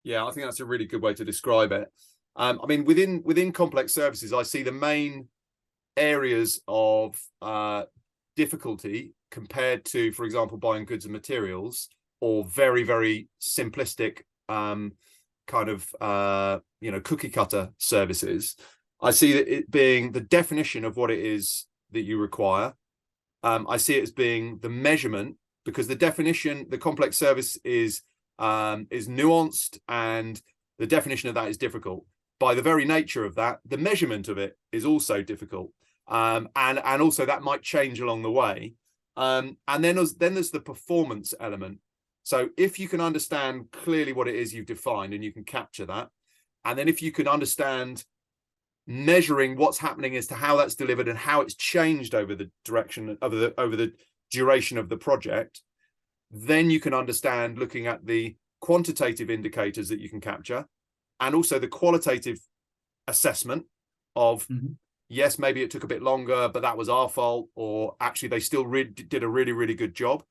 Yeah, I think that's a really good way to describe it. I mean, within complex services, I see the main areas of difficulty compared to, for example, buying goods and materials, or very, very simplistic kind of cookie cutter services. I see that it being the definition of what it is that you require. I see it as being the measurement, because the definition, the complex service is nuanced, and the definition of that is difficult. By the very nature of that, the measurement of it is also difficult, and also that might change along the way. And then there's the performance element. So if you can understand clearly what it is you've defined and you can capture that, and then if you can understand measuring what's happening as to how that's delivered and how it's changed over the direction of over the duration of the project, then you can understand, looking at the quantitative indicators that you can capture, and also the qualitative assessment of, yes, maybe it took a bit longer, but that was our fault, or actually they still did a really, really good job.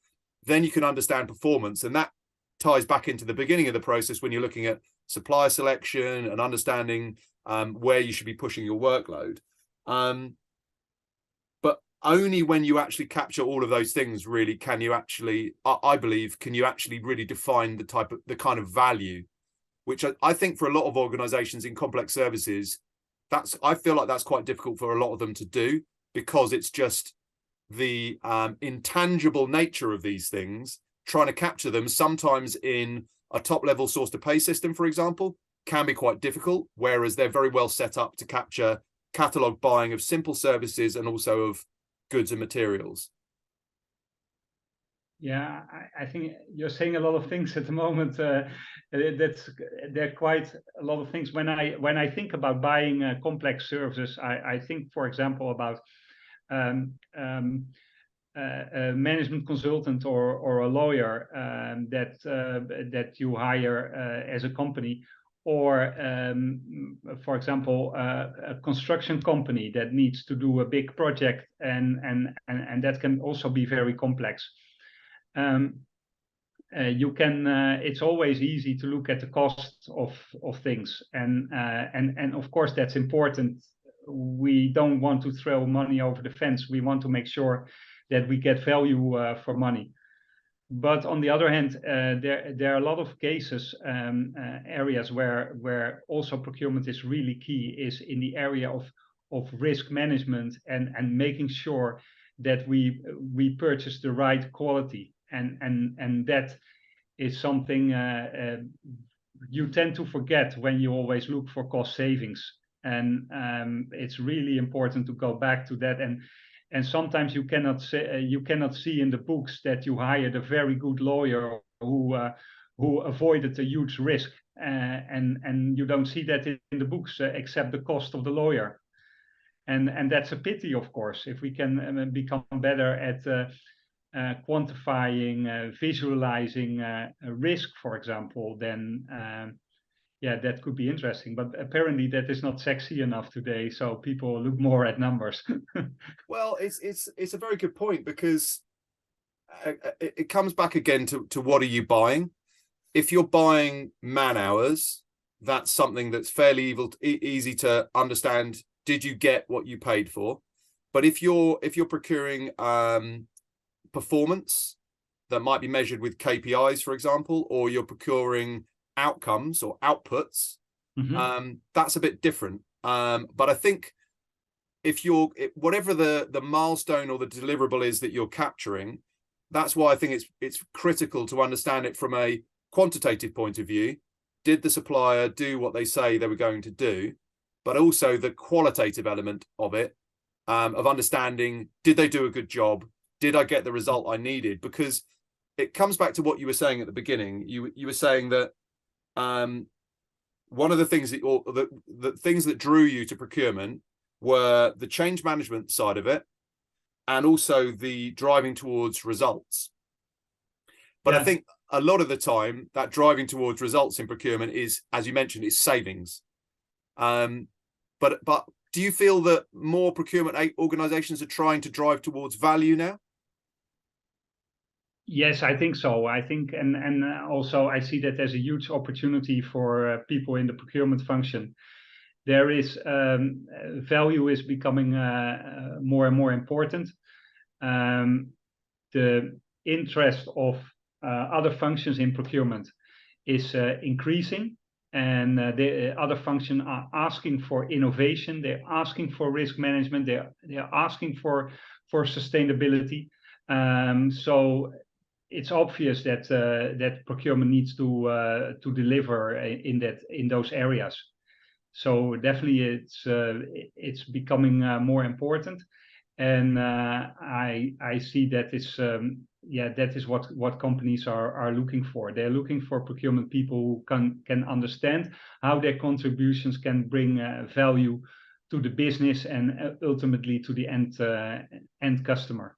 Then you can understand performance, and that ties back into the beginning of the process when you're looking at supplier selection and understanding where you should be pushing your workload. But only when you actually capture all of those things, really, can you actually, I believe, can you actually really define the kind of value, which I think for a lot of organizations in complex services, I feel like that's quite difficult for a lot of them to do, because it's just the intangible nature of these things. Trying to capture them sometimes in a top level source to pay system, for example, can be quite difficult, whereas they're very well set up to capture catalog buying of simple services and also of goods and materials. Yeah, I think you're saying a lot of things at the moment. There are quite a lot of things. When I think about buying complex services, I think, for example, about a management consultant or a lawyer that you hire as a company, or for example, a construction company that needs to do a big project, and that can also be very complex. You can it's always easy to look at the cost of things, and of course that's important. We don't want to throw money over the fence. We want to make sure that we get value for money. But on the other hand, there are a lot of cases, areas where also procurement is really key, is in the area of risk management, and making sure that we purchase the right quality, and that is something you tend to forget when you always look for cost savings. And it's really important to go back to that, and sometimes you cannot see in the books that you hired a very good lawyer who avoided a huge risk, and you don't see that in the books, except the cost of the lawyer. And that's a pity, of course. If we can become better at quantifying, visualizing risk, for example, then yeah, that could be interesting. But apparently that is not sexy enough today, so people look more at numbers. Well, it's a very good point, because it comes back again to what are you buying? If you're buying man hours, that's something that's fairly easy to understand. Did you get what you paid for? But if you're procuring performance that might be measured with KPIs, for example, or you're procuring outcomes or outputs, that's a bit different. But I think if whatever the milestone or the deliverable is that you're capturing, that's why I think it's critical to understand it from a quantitative point of view. Did the supplier do what they say they were going to do? But also the qualitative element of it, of understanding, did they do a good job? Did I get the result I needed? Because it comes back to what you were saying at the beginning. You were saying that one of the things the things that drew you to procurement were the change management side of it, and also the driving towards results. But yeah, I think a lot of the time that driving towards results in procurement is, as you mentioned, is savings. But do you feel that more procurement organizations are trying to drive towards value now? Yes, I think so. I think, and also I see that there's a huge opportunity for people in the procurement function. There is value is becoming more and more important. The interest of other functions in procurement is increasing, and the other functions are asking for innovation. They're asking for risk management. They're asking for sustainability. So it's obvious that that procurement needs to deliver in those areas. So definitely it's becoming more important, and I see that is that is what companies are looking for. They're looking for procurement people who can understand how their contributions can bring value to the business and ultimately to the end customer.